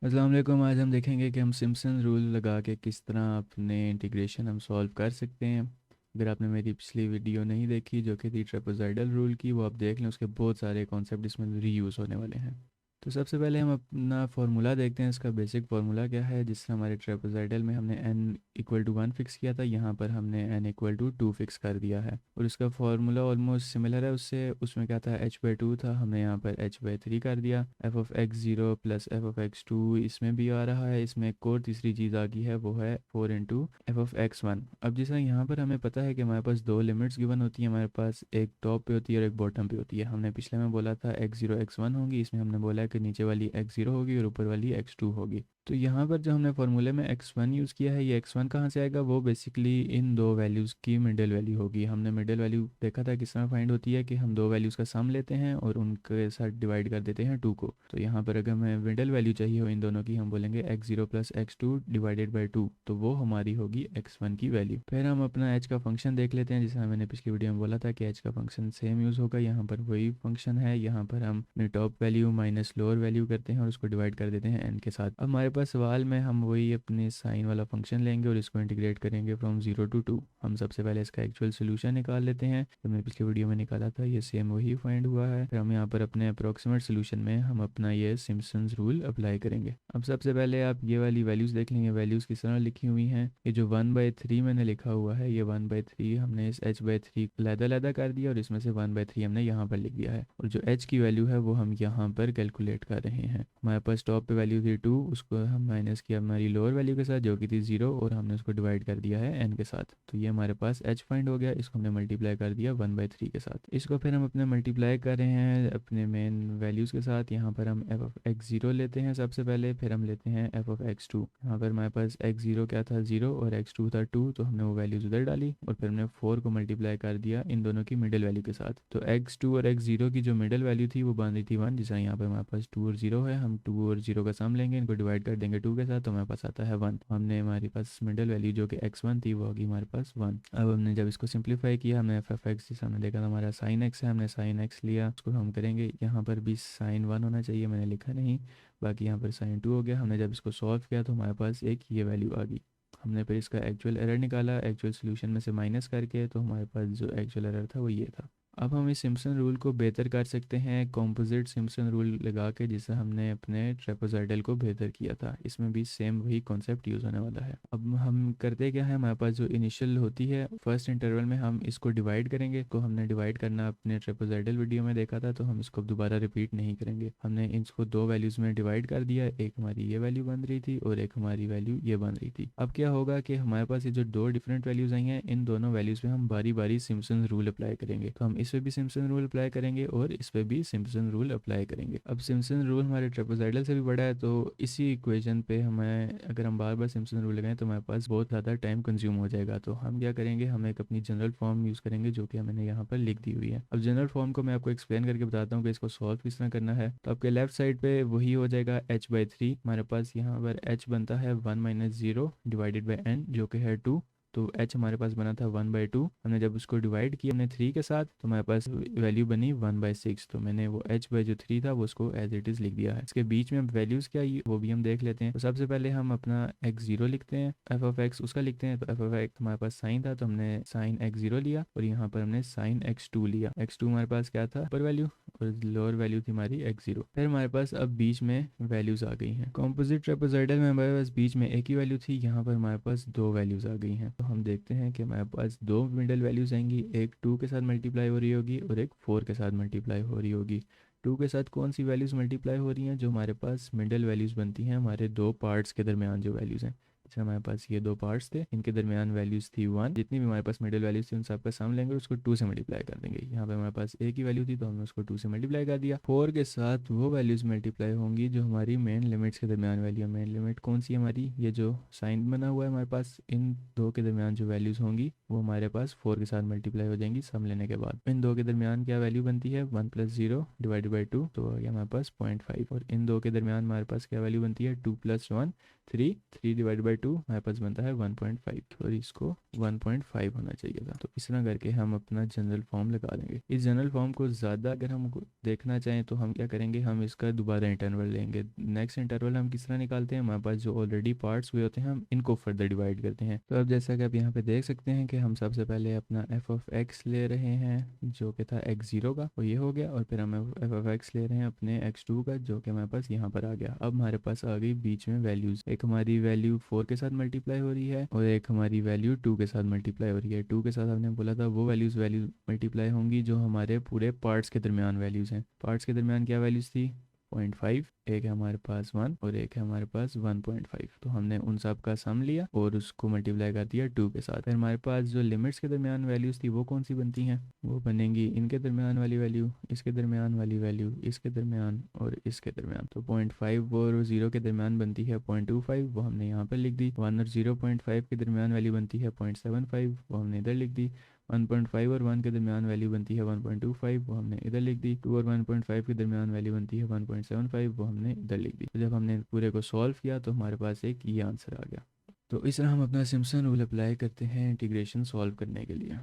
अस्सलाम वालेकुम। आज हम देखेंगे कि हम सिम्पसन रूल लगा के किस तरह अपने इंटीग्रेशन हम सॉल्व कर सकते हैं। अगर आपने मेरी पिछली वीडियो नहीं देखी जो कि थी ट्रेपेज़ॉइडल रूल की, वो आप देख लें, उसके बहुत सारे कॉन्सेप्ट इसमें रीयूज़ होने वाले हैं। तो सबसे पहले हम अपना फार्मूला देखते हैं। इसका बेसिक फार्मूला क्या है, जिससे हमारे ट्रेपेज़ॉइडल में हमने n इक्वल टू 1 फिक्स किया था, यहाँ पर हमने n इक्वल टू 2 फिक्स कर दिया है। और इसका फार्मूला ऑलमोस्ट सिमिलर है उससे। उसमें क्या था, h/2 था, हमने यहाँ पर h/3 कर दिया। f(x0) प्लस f(x2) इसमें भी आ रहा है। इसमें एक और तीसरी चीज़ आ गई है, वो है 4 इंटू f(x1). अब जैसा यहाँ पर हमें पता है कि हमारे पास दो लिमिट्स गिवन होती हैं, हमारे पास एक टॉप पे होती है और एक बॉटम पे होती है। हमने पिछले में बोला था x0 x1 होगी, इसमें हमने बोला है कि नीचे वाली x0 होगी और ऊपर वाली x2 होगी। तो यहाँ पर जो हमने फार्मूले में x1 यूज़ किया है, ये x1 कहाँ से आएगा, वो बेसिकली इन दो वैल्यूज़ की मिडिल वैल्यू होगी। हमने मिडिल वैल्यू देखा था किस तरह फाइंड होती है कि हम दो वैल्यूज़ का सम लेते हैं और उनके साथ डिवाइड कर देते हैं 2 को। तो यहाँ पर अगर हमें मिडिल वैल्यू चाहिए हो इन दोनों की, हम बोलेंगे x0 plus x2 divided by 2, तो वो हमारी होगी x1 की वैल्यू। फिर हम अपना h का फंक्शन देख लेते हैं। जैसा मैंने पिछली वीडियो में बोला था कि h का फंक्शन सेम यूज़ होगा, यहाँ पर वही फंक्शन है। यहाँ पर हम अपने top value minus lower value करते हैं और उसको डिवाइड कर देते हैं n के साथ। अब हमारे पास सवाल में हम वही अपने साइन वाला फंक्शन लेंगे और इसको इंटीग्रेट करेंगे फ्रॉम 0 to 2। हम सबसे पहले इसका एक्चुअल सोल्यूशन निकाल लेते हैं, जो मैंने पिछली वीडियो में निकाला था, ये सेम वही फाइंड हुआ है। फिर हम यहाँ पर अपने अप्रोक्सीमेट सोल्यूशन में हम अपना ये सिम्पसन्स रूल अप्लाई करेंगे। अब सबसे पहले आप ये वाली वैल्यूज़ देख लेंगे, वैल्यूज़ किस तरह लिखी हुई हैं। ये जो 1/3 मैंने लिखा हुआ है, ये 1/3 हमने इस h/3 लैदा कर दिया और इसमें से 1/3 हमने यहाँ पर लिख दिया है। और जो h की वैल्यू है वो हम यहाँ पर कैलकुलेट कर रहे हैं। हमारे पास टॉप पे वैल्यू थी 2, उसको हम माइनस किया हमारी लोअर वैल्यू के साथ जो कि थी 0, और हमने उसको डिवाइड कर दिया है n के साथ। तो ये हमारे पास h फाइंड हो गया। इसको हमने मल्टीप्लाई कर दिया 1/3 के साथ। इसको फिर हम अपने मल्टीप्लाई कर रहे हैं अपने मेन वैल्यूज़ के साथ। यहाँ पर हम f(x0) लेते हैं सबसे पहले, फिर हम लेते हैं f(x2). यहाँ पर हमारे पास x0 क्या था, 0, और x2 था 2, तो हमने वो वैल्यूज़ उधर डाली और फिर हमने 4 को मल्टीप्लाई कर दिया इन दोनों की मिडिल वैल्यू के साथ। तो x2 और x0 की जो मिडिल वैल्यू थी वो बन रही थी 1। जैसा यहाँ पर हमारे पास 2 और 0 है, हम 2 और 0 का सम लेंगे, इनको डिवाइड कर देंगे 2 के साथ, तो हमारे पास आता है 1। हमने हमारे पास मिडिल वैल्यू जो कि x1 थी वो होगी हमारे पास 1। अब हमने जब इसको सिंप्लीफाई किया, हमने f(x) जिसे हमने देखा था हमारा sin x है, हमने sin x लिया। उसको हम करेंगे, यहाँ पर भी sin 1 होना चाहिए, मैंने लिखा नहीं, बाकी यहाँ पर sin 2 हो गया। हमने जब इसको सॉल्व किया तो हमारे पास एक ये वैल्यू आ गई। हमने फिर इसका एक्चुअल एरर निकाला एक्चुअल सोल्यूशन में से माइनस करके, तो हमारे पास जो एक्चुअल एरर था वो ये था। अब हम इस सिम्पसन रूल को बेहतर कर सकते हैं कंपोजिट सिम्पसन रूल लगा के, जिससे हमने अपने ट्रेपेज़ॉइडल को बेहतर किया था। इसमें भी सेम वही कॉन्सेप्ट यूज़ होने वाला है। अब हम करते क्या है, हमारे पास जो इनिशियल होती है फर्स्ट इंटरवल में हम इसको डिवाइड करेंगे। तो हमने डिवाइड करना अपने ट्रेपेज़ॉइडल वीडियो में देखा था, तो हम इसको दोबारा रिपीट नहीं करेंगे। हमने इसको दो वैल्यूज़ में डिवाइड कर दिया, एक हमारी ये वैल्यू बन रही थी और एक हमारी वैल्यू ये बन रही थी। अब क्या होगा कि हमारे पास ये जो दो डिफरेंट वैल्यूज़ आई हैं, इन दोनों वैल्यूज़ पे हम बारी बारी सिम्पसन रूल अप्लाई करेंगे। तो हम इस पे भी सिम्पसन रूल अप्लाई करेंगे और इस पे भी सिम्पसन रूल अप्लाई करेंगे। अब सिम्पसन रूल हमारे ट्रेपेज़ॉइडल से भी बड़ा है, तो इसी इक्वेशन पे हमें अगर हम बार बार सिम्पसन रूल लगाएं तो हमारे पास बहुत ज़्यादा टाइम कंज्यूम हो जाएगा। तो हम क्या करेंगे, हम एक अपनी जनरल फॉर्म यूज़ करेंगे जो कि मैंने यहाँ पर लिख दी हुई है। अब जनरल फॉर्म को मैं आपको एक्सप्लेन करके बताता हूँ कि इसको सॉल्व किस तरह करना है। तो आपके लेफ्ट साइड पे वही हो जाएगा h/3। हमारे पास यहाँ पर h बनता है 1 - 0 डिवाइडेड बाई n जो कि है 2। तो h हमारे पास बना था 1/2। हमने जब उसको डिवाइड किया हमने 3 के साथ, तो हमारे पास वैल्यू बनी 1/6। तो मैंने वो जो 3 था वो उसको एज इट इज़ लिख दिया है। इसके बीच में वैल्यूज़ क्या वो भी हम देख लेते हैं। तो सबसे पहले हम अपना x0 लिखते हैं, f(x) उसका लिखते हैं। तो f(x) हमारे पास साइन था, तो हमने sin x0 लिया और यहाँ पर हमने sin x2 लिया। x2 हमारे पास क्या था, अपर वैल्यू, और लोअर वैल्यू थी हमारी x0। फिर हमारे पास अब बीच में वैल्यूज़ आ गई हैं। कॉम्पोजिट ट्रेपेज़ॉइडल में हमारे पास बीच में एक ही वैल्यू थी, यहाँ पर हमारे पास दो वैल्यूज़ आ गई हैं। तो हम देखते हैं कि हमारे पास दो मिडल वैल्यूज़ आएंगी, एक 2 के साथ मल्टीप्लाई हो रही होगी और एक 4 के साथ मल्टीप्लाई हो रही होगी। 2 के साथ कौन सी वैल्यूज़ मल्टीप्लाई हो रही हैं, जो हमारे पास मिडल वैल्यूज़ बनती हैं हमारे दो पार्ट्स के दरमियान जो वैल्यूज़ हैं। जैसे हमारे पास ये दो पार्ट्स थे, इनके दरमियान वैल्यूज़ थी 1। जितनी भी हमारे पास मिडिल वैल्यूज़ थी उन सब का सम लेंगे, उसको 2 से मल्टीप्लाई कर देंगे। यहाँ पे हमारे पास एक ही वैल्यू थी तो हमने उसको 2 से मल्टीप्लाई कर दिया। 4 के साथ वो वैल्यूज़ मल्टीप्लाई होंगी जो हमारी मेन लिमिट्स के दरमियान वैल्यू है। मेन लिमिट कौन सी है हमारी, ये जो साइन बना हुआ है हमारे पास, इन दो के दरमियान जो वैल्यूज़ होंगी वो हमारे पास 4 के साथ मल्टीप्लाई हो जाएंगी सम लेने के बाद। इन दो के दरमियान क्या वैल्यू बनती है, 1 + 0 डिवाइडेड बाई 2, तो ये हमारे पास 0.5। और इन दो के दरमियान हमारे पास क्या वैल्यू बनती है, 2 + 1 3 डिवाइड बाई 2 हमारे पास बनता है 1.5 और इसको 1.5 होना चाहिए था। तो इस तरह करके हम अपना जनरल फॉर्म लगा देंगे। इस जनरल फॉर्म को ज़्यादा अगर हम देखना चाहें तो हम क्या करेंगे, हम इसका दोबारा इंटरवल लेंगे। नेक्स्ट इंटरवल हम किस तरह निकालते हैं, हमारे पास जो ऑलरेडी पार्ट्स हुए होते हैं हम इनको फर्दर डिवाइड करते हैं। तो अब जैसा कि आप यहाँ पे देख सकते हैं कि हम सबसे पहले अपना एफ ऑफ एक्स ले रहे हैं जो कि था x0 का, और ये हो गया, और फिर हम एफ ऑफ एक्स ले रहे हैं अपने x2 का जो कि हमारे पास यहाँ पर आ गया। अब हमारे पास आ गई बीच में वैल्यूज़, एक हमारी वैल्यू 4 के साथ मल्टीप्लाई हो रही है और एक हमारी वैल्यू 2 के साथ मल्टीप्लाई हो रही है। 2 के साथ हमने बोला था वो वैल्यू मल्टीप्लाई होंगी जो हमारे पूरे पार्ट्स के दरमियान वैल्यूज़ हैं। पार्ट्स के दरमियान क्या वैल्यूज़ थी, 0.5, एक है हमारे पास 1 और एक है हमारे पास 1.5। तो हमने उन सब का सम लिया और उसको मल्टीप्लाई कर दिया 2 के साथ। फिर हमारे पास जो लिमिट्स के दरमियान वैल्यूज़ थी वो कौन सी बनती हैं, वो बनेंगी इनके दरमियान वाली वैल्यू, इसके दरमियान वाली वैल्यू, इसके दरमियान और इसके दरमियान। तो 0.5 और 0 के दरमियान बनती है 0.25, वो हमने यहाँ पर लिख दी। 1 और 0.5 के दरमियान वाली बनती है 0.75, वो हमने इधर लिख दी। 1.5 और 1 के दरमियान वैल्यू बनती है 1.25, वो हमने इधर लिख दी। 2 और 1.5 के दरमियान वैल्यू बनती है 1.75, वो हमने इधर लिख दी। तो जब हमने पूरे को सॉल्व किया तो हमारे पास एक ये आंसर आ गया। तो इस तरह हम अपना सिम्पसन रूल अप्लाई करते हैं इंटीग्रेशन सॉल्व करने के लिए।